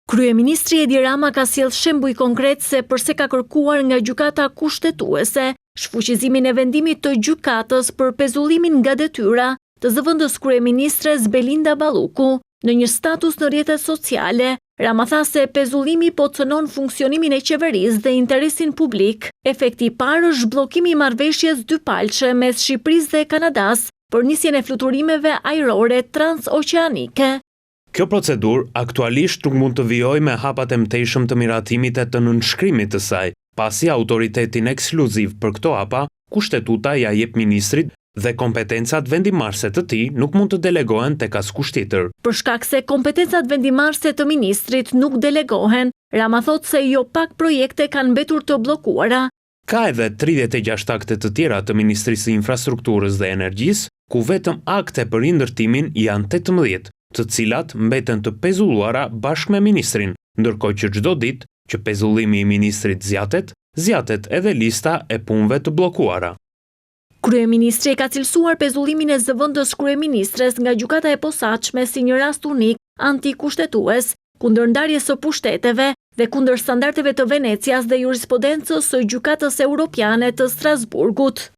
Kryeministri Edi Rama ka sjellë shembuj konkret se përse ka kërkuar nga gjykata kushtetuese shfuqizimin e vendimit të gjykatës për pezullimin nga detyra të zëvendës kryeministres Belinda Balluku. Në një status në rrjetet sociale, Rama tha se pezullimi po cënon funksionimin e qeverisë dhe interesin publik. Efekti i parë është bllokimi i marrëveshjes dypalçe mes Shqipërisë dhe Kanadas për nisjen e fluturimeve ajrore transoqeanike. Kjo procedur aktualisht nuk mund të vijojë me hapat e mëtejshëm të miratimit e të nënshkrimit të saj, pasi autoritetin ekskluziv për këto hapa, kushtetuta ja jep ministrit dhe kompetencat vendimarrëse të tij nuk mund të delegohen tek askush tjetër. Për shkak se kompetencat vendimarrëse të ministrit nuk delegohen, Rama thot se jo pak projekte kanë mbetur të bllokuara. Ka edhe 36 akte të tjera të Ministrisë së Infrastrukturës dhe Energjisë, ku vetëm akte për rindërtimin janë 18, të cilat mbeten të pezulluara bashkë me ministrin, ndërkohë që çdo ditë që pezullimi i ministrit zjatet edhe lista e punëve të bllokuara. Kryeministri ka cilësuar pezullimin e zëvendës kryeministres nga gjykata e posaçme si një rast unik antikushtetues, kundër ndarjes së pushteteve dhe kundër standardeve të Venecias dhe jurisprudencës së Gjykatës Europiane të Strasburgut.